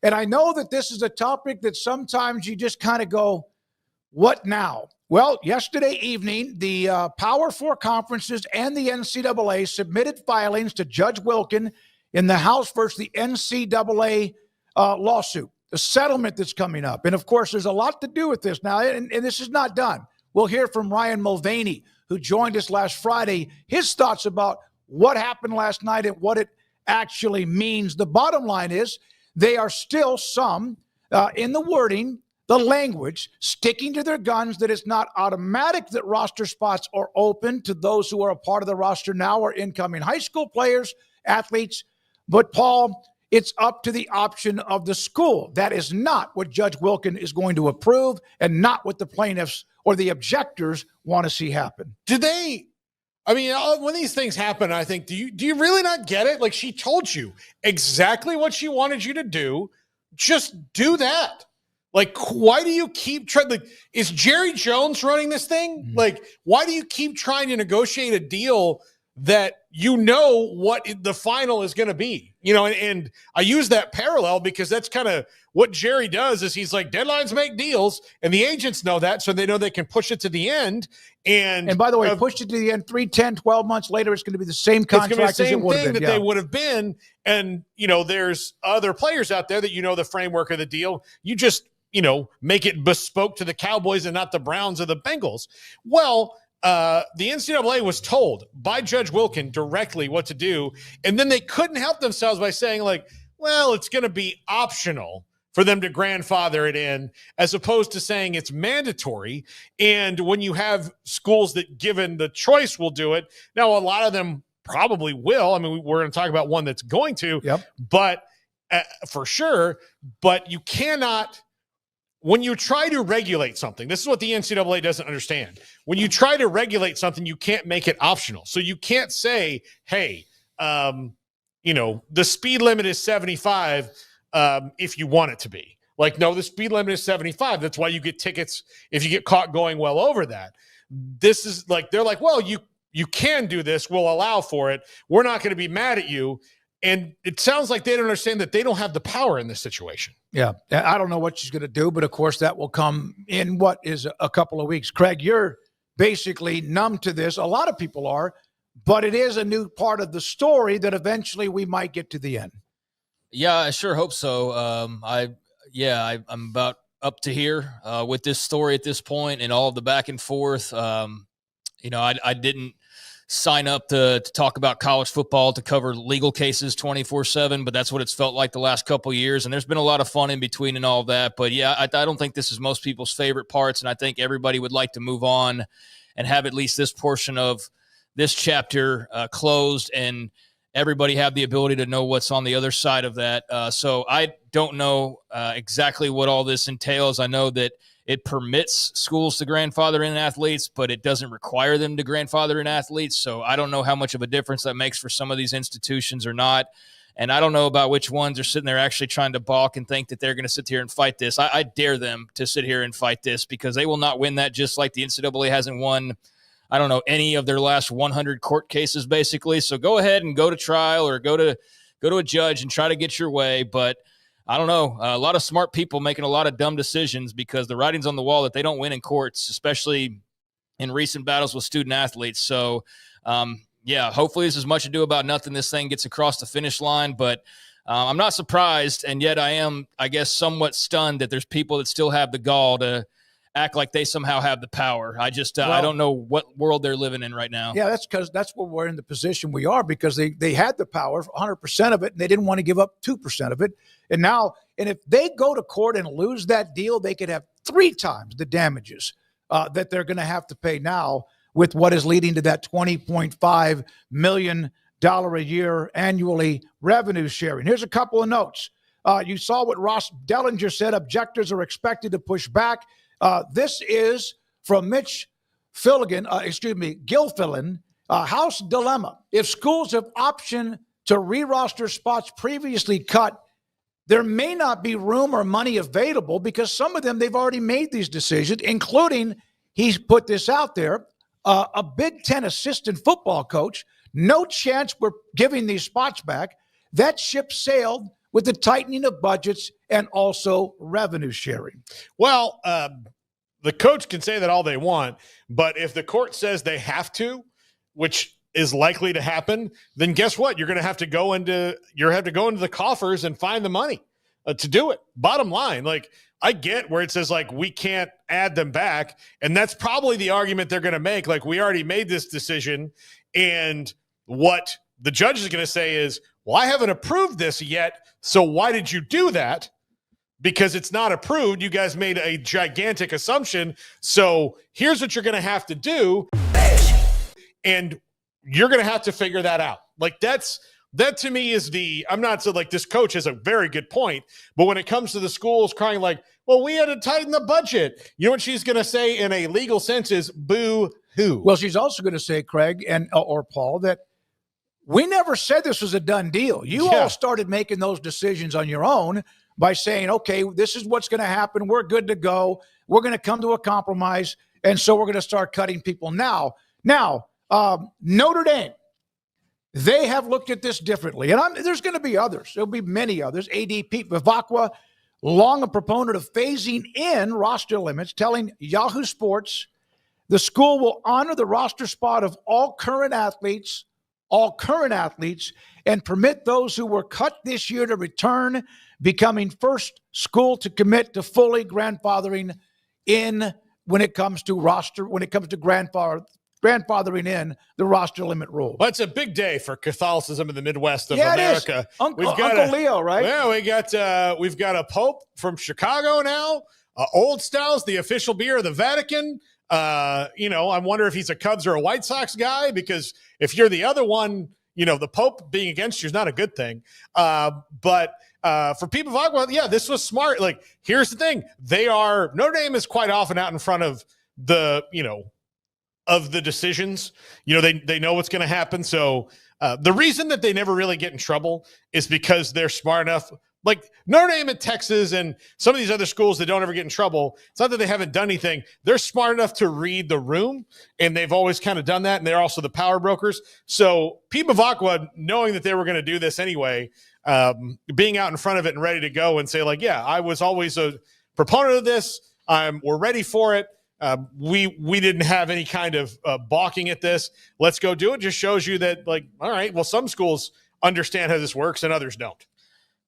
And I know that this is a topic that sometimes you just kind of go, what now? Well, yesterday evening, the Power Four conferences and the NCAA submitted filings to Judge Wilkin in the House versus the NCAA lawsuit, the settlement that's coming up. And, of course, there's a lot to do with this now, and this is not done. We'll hear from Ryan Mulvaney, who joined us last Friday, his thoughts about what happened last night and what it actually means. The bottom line is they are still some in the wording, the language, sticking to their guns that it's not automatic that roster spots are open to those who are a part of the roster now or incoming high school players, athletes. But, Paul, it's up to the option of the school. That is not what Judge Wilkin is going to approve and not what the plaintiffs or the objectors want to see happen. When these things happen, I think, do you really not get it? Like, she told you exactly what she wanted you to do. Just do that. Like, why do you keep trying? Like, is Jerry Jones running this thing? Mm-hmm. Like, why do you keep trying to negotiate a deal that you know what the final is going to be? You know, and I use that parallel because that's kind of what Jerry does. Is he's like, deadlines make deals, and the agents know that, so they know they can push it to the end. And by the way, pushed it to the end 3, 10, 12 months later, it's going to be the same contract as it would have been. Yeah. They would have been. And, you know, there's other players out there that you know the framework of the deal. You just, make it bespoke to the Cowboys and not the Browns or the Bengals. Well, the NCAA was told by Judge Wilkin directly what to do, and then they couldn't help themselves by saying, like, well, it's going to be optional for them to grandfather it in, as opposed to saying it's mandatory. And when you have schools that, given the choice, will do it, now a lot of them probably will. I mean, we're going to talk about one that's going to, but for sure. But you cannot. When you try to regulate something, this is what the NCAA doesn't understand. When you try to regulate something, you can't make it optional. So you can't say, hey, the speed limit is 75 if you want it to be. Like, no, the speed limit is 75. That's why you get tickets if you get caught going well over that. This is like, they're like, well, you can do this. We'll allow for it. We're not going to be mad at you. And it sounds like they don't understand that they don't have the power in this situation. Yeah, I don't know what she's going to do, but of course that will come in what is a couple of weeks. Craig, you're basically numb to this. A lot of people are, but it is a new part of the story that eventually we might get to the end. Yeah, I sure hope so. I'm about up to here with this story at this point and all of the back and forth. I didn't sign up to talk about college football, to cover legal cases 24/7, but that's what it's felt like the last couple of years. And there's been a lot of fun in between and all of that. But yeah, I don't think this is most people's favorite parts. And I think everybody would like to move on and have at least this portion of this chapter closed and everybody have the ability to know what's on the other side of that. So I don't know exactly what all this entails. I know that it permits schools to grandfather in athletes, but it doesn't require them to grandfather in athletes. So I don't know how much of a difference that makes for some of these institutions or not. And I don't know about which ones are sitting there actually trying to balk and think that they're going to sit here and fight this. I dare them to sit here and fight this because they will not win that, just like the NCAA hasn't won, I don't know, any of their last 100 court cases, basically. So go ahead and go to trial or go to a judge and try to get your way. But I don't know, a lot of smart people making a lot of dumb decisions because the writing's on the wall that they don't win in courts, especially in recent battles with student athletes. So, hopefully this is much ado about nothing. This thing gets across the finish line, but I'm not surprised. And yet I am, I guess, somewhat stunned that there's people that still have the gall to act like they somehow have the power. I don't know what world they're living in right now. Yeah, that's because that's what we're in the position we are, because they had the power, 100% of it, and they didn't want to give up 2% of it. And if they go to court and lose that deal, they could have 3 times the damages that they're going to have to pay now, with what is leading to that $20.5 million a year annually revenue sharing. Here's a couple of notes. You saw what Ross Dellinger said. Objectors are expected to push back. This is from Gilfillan, House Dilemma. If schools have option to re-roster spots previously cut, there may not be room or money available because some of them, they've already made these decisions, including, he's put this out there, a Big Ten assistant football coach. No chance we're giving these spots back. That ship sailed with the tightening of budgets and also revenue sharing? Well, the coach can say that all they want, but if the court says they have to, which is likely to happen, then guess what? You're going to have to go into the coffers and find the money to do it. Bottom line, like, I get where it says, like, we can't add them back, and that's probably the argument they're going to make. Like, we already made this decision, and what the judge is going to say is, well, I haven't approved this yet, so why did you do that? Because it's not approved. You guys made a gigantic assumption, so here's what you're going to have to do, and you're going to have to figure that out. Like, that to me is I'm not so, like, this coach has a very good point, but when it comes to the schools crying like, well, we had to tighten the budget, you know what she's going to say in a legal sense is boo-hoo. Well, she's also going to say, Craig or Paul, that we never said this was a done deal. You all started making those decisions on your own by saying, okay, this is what's going to happen. We're good to go. We're going to come to a compromise, and so we're going to start cutting people now. Now, Notre Dame, they have looked at this differently, and there's going to be others. There'll be many others. AD Pete Vivacqua, long a proponent of phasing in roster limits, telling Yahoo Sports the school will honor the roster spot of all current athletes, and permit those who were cut this year to return, becoming first school to commit to fully grandfathering in when it comes to grandfathering in the roster limit rule. Well, it's a big day for Catholicism in the Midwest of America. Uncle Leo, right? Yeah, we've got a Pope from Chicago now. Old Styles, the official beer of the Vatican. I wonder if he's a Cubs or a White Sox guy, because if you're the other one, the Pope being against you is not a good thing. But for people, this was smart. Like, here's the thing: Notre Dame is quite often out in front of the decisions. They know what's going to happen. So the reason that they never really get in trouble is because they're smart enough. Like Notre Dame and Texas and some of these other schools that don't ever get in trouble, it's not that they haven't done anything. They're smart enough to read the room, and they've always kind of done that, and they're also the power brokers. So Pete Vivacqua, knowing that they were going to do this anyway, being out in front of it and ready to go and say, like, yeah, I was always a proponent of this. We're ready for it. We didn't have any kind of balking at this. Let's go do it. Just shows you that, like, all right, well, some schools understand how this works and others don't.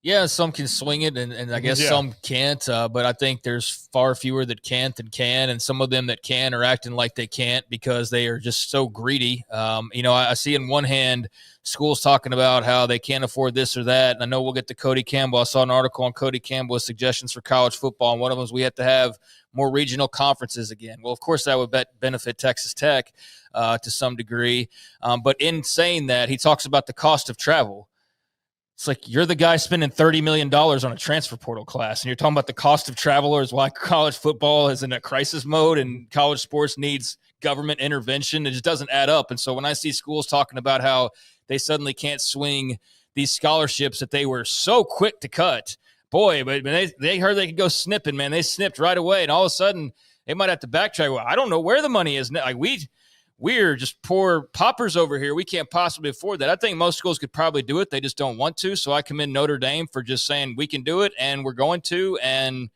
Yeah, some can swing it, and I guess some can't. But I think there's far fewer that can't than can, and some of them that can are acting like they can't because they are just so greedy. I see in one hand schools talking about how they can't afford this or that, and I know we'll get to Cody Campbell. I saw an article on Cody Campbell with suggestions for college football, and one of them is we have to have more regional conferences again. Well, of course, that would benefit Texas Tech to some degree. But in saying that, he talks about the cost of travel. It's like you're the guy spending $30 million on a transfer portal class, and you're talking about the cost of travel is why college football is in a crisis mode and college sports needs government intervention. It just doesn't add up. And so when I see schools talking about how they suddenly can't swing these scholarships that they were so quick to cut, boy, but they heard they could go snipping, man. They snipped right away, and all of a sudden they might have to backtrack. Well, I don't know where the money is. Like we're just poor paupers over here. We can't possibly afford that. I think most schools could probably do it. They just don't want to. So I commend Notre Dame for just saying we can do it and we're going to, and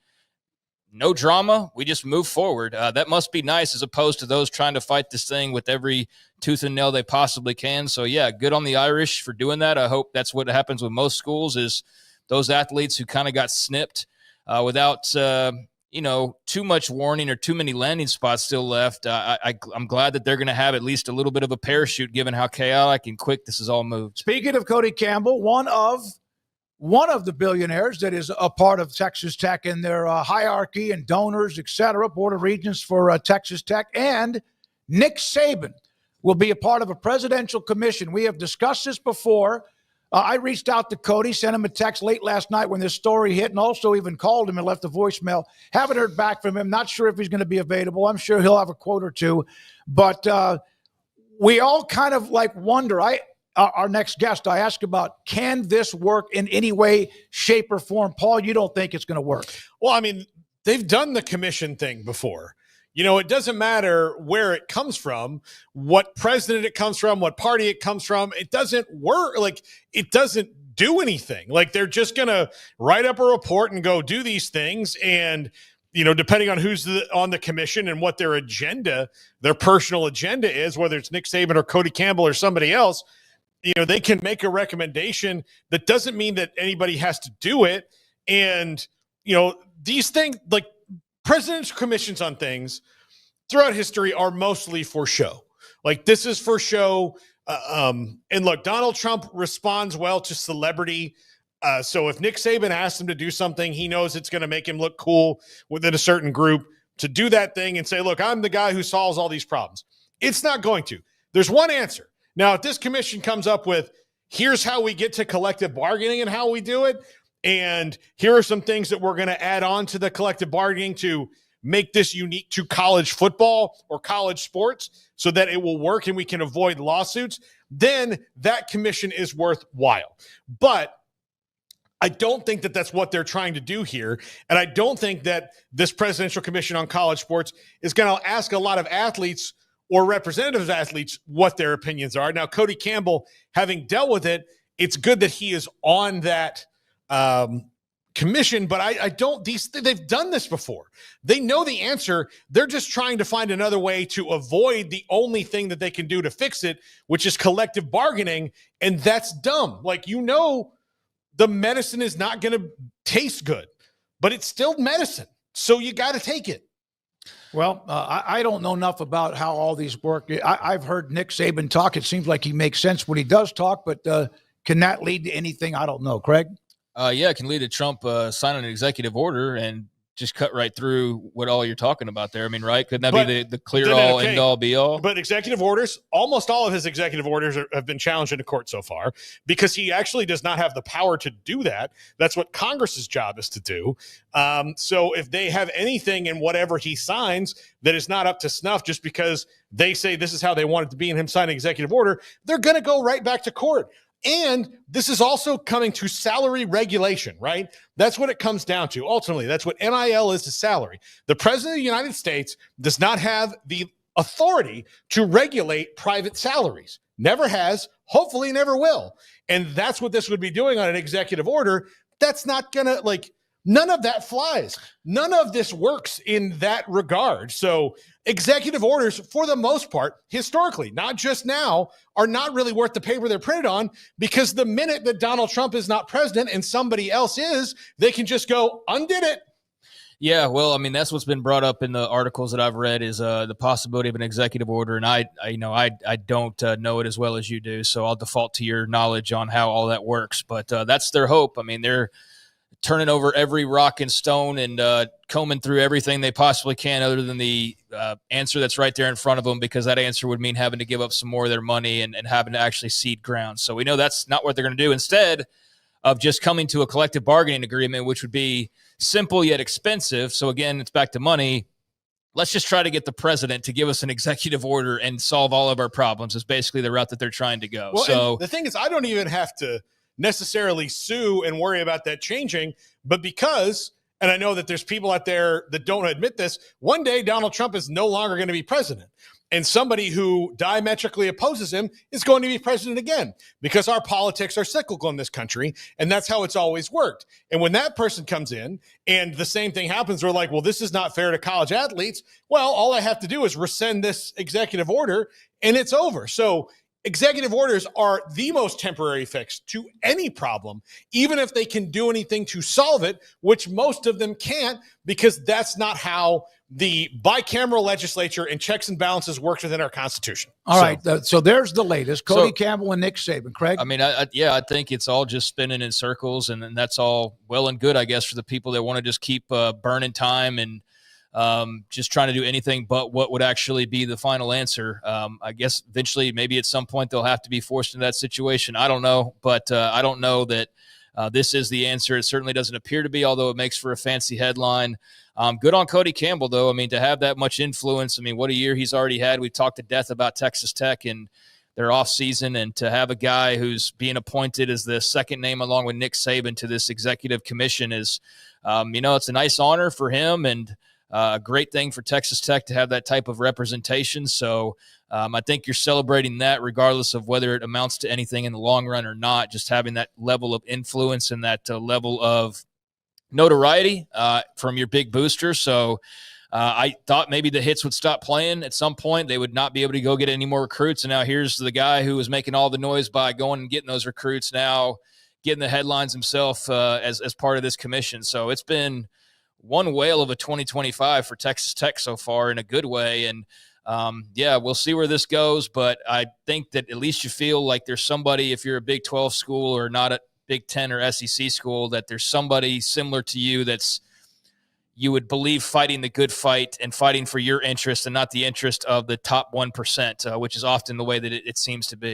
no drama. We just move forward. That must be nice as opposed to those trying to fight this thing with every tooth and nail they possibly can. So, yeah, good on the Irish for doing that. I hope that's what happens with most schools is those athletes who kind of got snipped without too much warning or too many landing spots still left. I'm glad that they're going to have at least a little bit of a parachute given how chaotic and quick this has all moved. Speaking of Cody Campbell, one of the billionaires that is a part of Texas Tech in their hierarchy and donors, et cetera, Board of Regents for Texas Tech, and Nick Saban will be a part of a presidential commission. We have discussed this before. I reached out to Cody, sent him a text late last night when this story hit, and also even called him and left a voicemail. Haven't heard back from him. Not sure if he's going to be available. I'm sure he'll have a quote or two. But we all kind of like wonder. Our next guest, I asked about, can this work in any way, shape, or form? Paul, you don't think it's going to work? Well, I mean, they've done the commission thing before. It doesn't matter where it comes from, what president it comes from, what party it comes from. It doesn't work. Like, it doesn't do anything. Like they're just going to write up a report and go do these things. And, depending on who's on the commission and what their agenda, their personal agenda is, whether it's Nick Saban or Cody Campbell or somebody else, they can make a recommendation. That doesn't mean that anybody has to do it. And, these things, like presidential commissions on things throughout history, are mostly for show. Like this is for show. And look, Donald Trump responds well to celebrity. So if Nick Saban asks him to do something, he knows it's going to make him look cool within a certain group to do that thing and say, look, I'm the guy who solves all these problems. It's not going to. There's one answer. Now, if this commission comes up with, here's how we get to collective bargaining and how we do it, and here are some things that we're going to add on to the collective bargaining to make this unique to college football or college sports so that it will work and we can avoid lawsuits, then that commission is worthwhile. But I don't think that that's what they're trying to do here. And I don't think that this presidential commission on college sports is going to ask a lot of athletes or representatives of athletes what their opinions are. Now, Cody Campbell, having dealt with it, it's good that he is on that commission, but I don't, they've done this before. They know the answer. They're just trying to find another way to avoid the only thing that they can do to fix it, which is collective bargaining. And that's dumb. Like, the medicine is not going to taste good, but it's still medicine. So you got to take it. Well, I don't know enough about how all these work. I've heard Nick Saban talk. It seems like he makes sense when he does talk, but can that lead to anything? I don't know. Craig? Yeah, it can lead to Trump signing an executive order and just cut right through what all you're talking about there. I mean, right? Couldn't that be the clear all, end all, be all? But executive orders, almost all of his executive orders have been challenged into court so far because he actually does not have the power to do that. That's what Congress's job is to do. So if they have anything in whatever he signs that is not up to snuff just because they say this is how they want it to be and him signing executive order, they're going to go right back to court. And this is also coming to salary regulation, right? That's what it comes down to. Ultimately, that's what NIL is to salary. The president of the United States does not have the authority to regulate private salaries. Never has, hopefully never will. And that's what this would be doing on an executive order. That's not going to, none of that flies. None of this works in that regard. So executive orders, for the most part, historically, not just now, are not really worth the paper they're printed on, because the minute that Donald Trump is not president and somebody else is, they can just go, undid it. Yeah, well, I mean, that's what's been brought up in the articles that I've read is the possibility of an executive order. And I don't know it as well as you do. So I'll default to your knowledge on how all that works. But that's their hope. I mean, they're turning over every rock and stone and combing through everything they possibly can other than the answer that's right there in front of them, because that answer would mean having to give up some more of their money and having to actually cede ground. So we know that's not what they're going to do. Instead of just coming to a collective bargaining agreement, which would be simple yet expensive. So again, it's back to money. Let's just try to get the president to give us an executive order and solve all of our problems is basically the route that they're trying to go. Well, so the thing is, I don't even have to necessarily sue and worry about that changing, but because, and I know that there's people out there that don't admit this, one day Donald Trump is no longer going to be president, and somebody who diametrically opposes him is going to be president again, because our politics are cyclical in this country, and that's how it's always worked. And when that person comes in and the same thing happens, we're like, well, this is not fair to college athletes. Well, all I have to do is rescind this executive order and it's over. So executive orders are the most temporary fix to any problem, even if they can do anything to solve it, which most of them can't, because that's not how the bicameral legislature and checks and balances works within our Constitution. All right. So there's the latest. Cody Campbell and Nick Saban. Craig? I mean, I think it's all just spinning in circles, and that's all well and good, I guess, for the people that want to just keep burning time and just trying to do anything but what would actually be the final answer. I guess eventually, maybe at some point, they'll have to be forced into that situation. I don't know, but I don't know that this is the answer. It certainly doesn't appear to be, although it makes for a fancy headline. Good on Cody Campbell, though. I mean, to have that much influence, I mean, what a year he's already had. We've talked to death about Texas Tech and their offseason, and to have a guy who's being appointed as the second name along with Nick Saban to this executive commission is, it's a nice honor for him. And a great thing for Texas Tech to have that type of representation. So I think you're celebrating that regardless of whether it amounts to anything in the long run or not, just having that level of influence and that level of notoriety from your big booster. So I thought maybe the Hits would stop playing at some point. They would not be able to go get any more recruits. And now here's the guy who was making all the noise by going and getting those recruits, now getting the headlines himself as part of this commission. So it's been one whale of a 2025 for Texas Tech so far in a good way. And we'll see where this goes. But I think that at least you feel like there's somebody, if you're a Big 12 school or not a Big 10 or SEC school, that there's somebody similar to you that's you would believe fighting the good fight and fighting for your interest and not the interest of the top 1%, which is often the way that it seems to be.